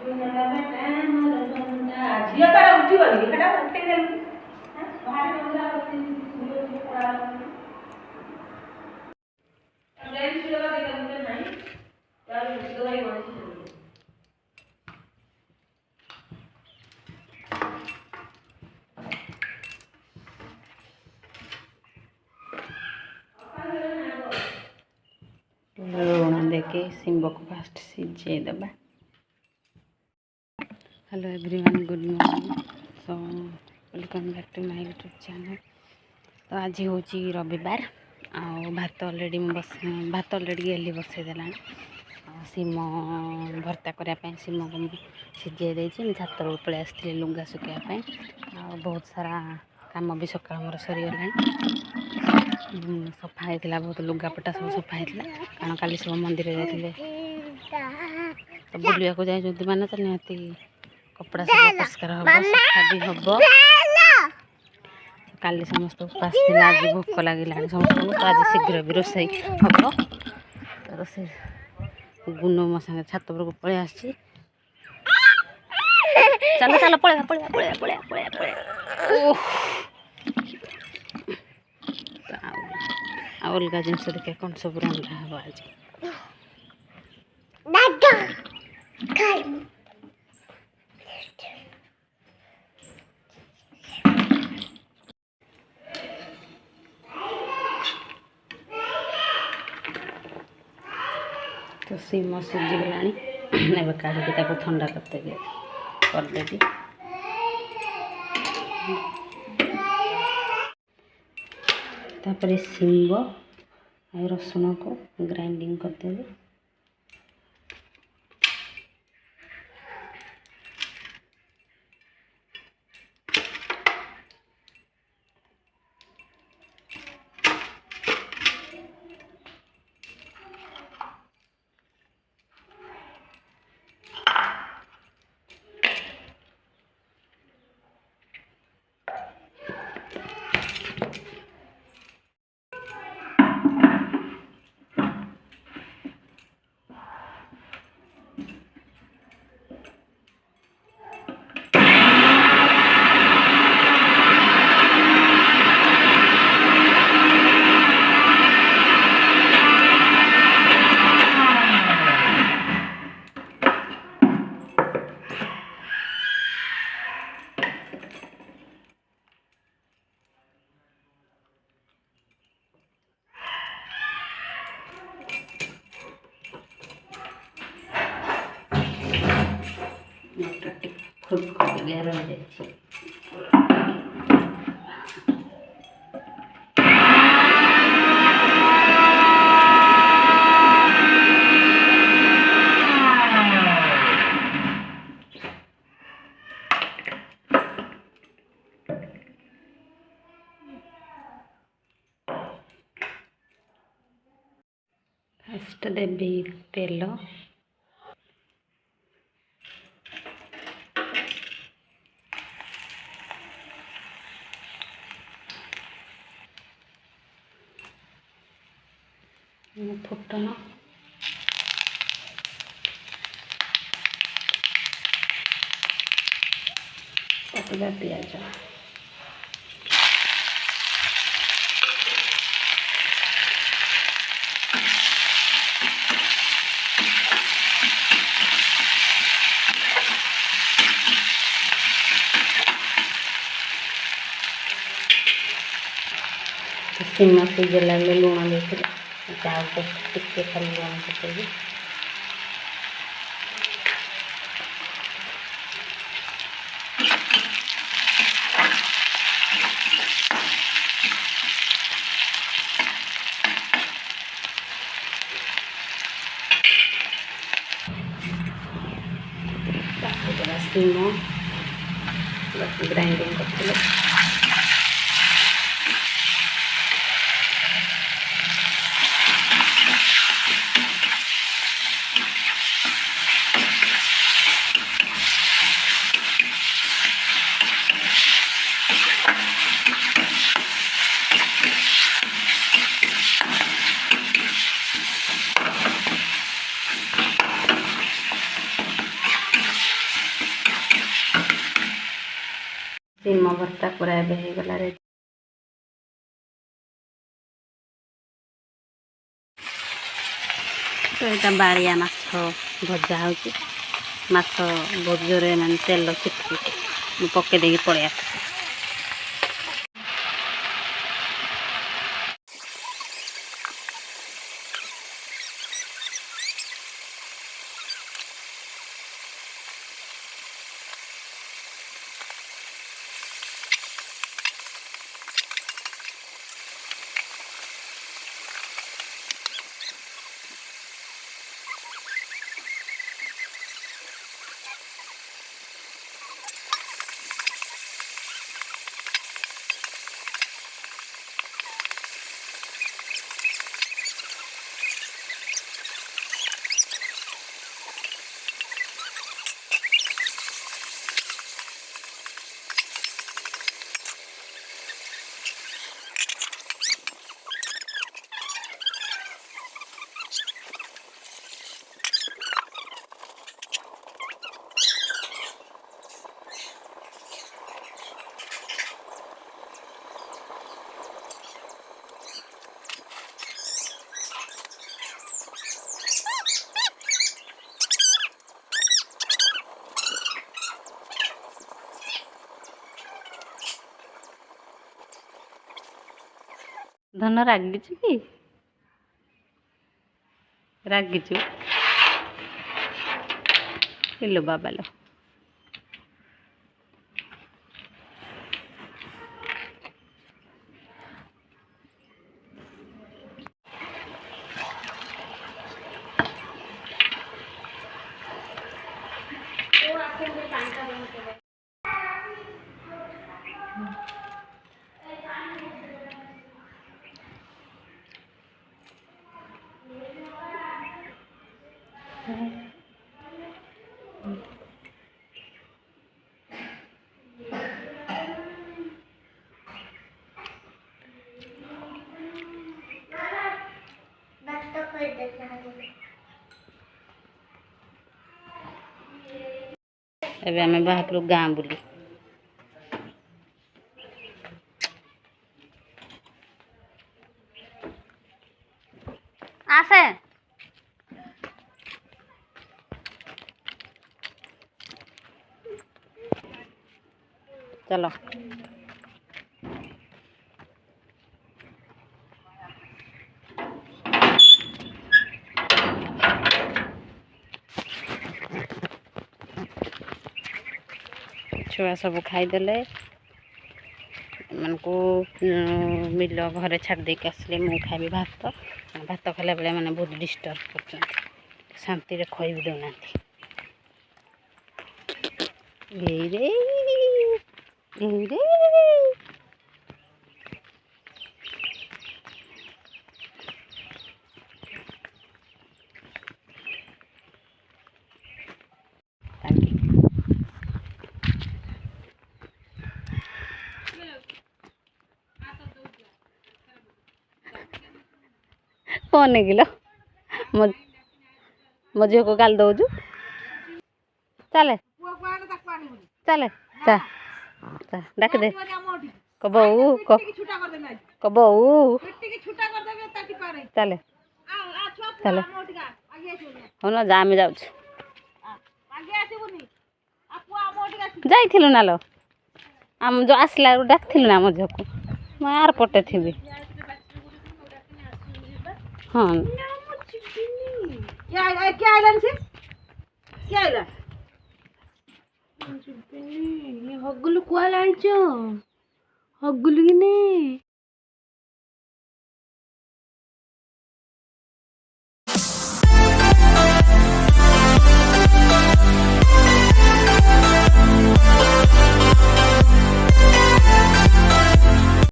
झील तार उठिबनी एटा उठे देलु बाहर गंगा होती झील के पड़ा रेल शिवा दे दे नहीं यार दवाई मारती लुण देके सिंब को फास्ट सीझे दबा। Hello everyone, good morning. So welcome back to my YouTube channel. तो आज हूँ रविवार भात अलरेडी भात अलरेडी गेली बसई देला सीम भर्ता करने सीम को सीझे देती छात पलि आसती लुगा सुखापी बहुत सारा काम भी सका मोर सरीगला सफा होता बहुत लुगापटा सब सफा होता कारण काली सब मंदिर जाते तो बुलिया को जाए माने तो निहती कपड़ा सब परिष्कार हम सफा भी हम काली समस्त उपास थी आज भोक लगे समस्त तो आज शीघ्र भी रोसे हम रोसे गुनो मो सागे छात को पलि आसी चल चल पलैया पलैया पलैया पलैया पलैया पलैया अलग जिनस देखिए कौन सब रंधा हम आज तो सीम सीझीगला काढ़ी ठंडा करदेवी तापर सींब रसुण को ग्राइंडिंग करदेवी खुद को गैर हो जाए फर्स्ट देवी तेल फुटन पतला प्याज सीमा सीझे लगे लुण देते चाउल टिके खाली लुण पकड़ी सीम ग्राइंडिंग करते सीम भर्ता पूरा एबे हो गला रे। तो यहाँ बाड़िया माछ भजा हो माछ बहुत जोरे मान तेल छिटकी पके देकी पड़े आस धन रागिचु कि रागिचु इलो बाबा लो एबे आमे बाहर गाँ बुली आसे चलो छुआ सब खाईदे मन को मिल घरे छाड़ दे आसले मु खाइबी भात भात खाला बेले मैंने बहुत डिस्टर्ब कर शांति रे खई भी दौना रे कौन किलो मो झील को गाल दौचु चले चले चा डाक दे कबऊ कबऊ चले चले हो ना जा जाऊ जाइलु ना लो आम जो आसला डाक ना मो झील को मैं आर पटे थी हाँ क्या आइला से क्या आइला हगुलु कुआ लाइचो हगुलु कि नहीं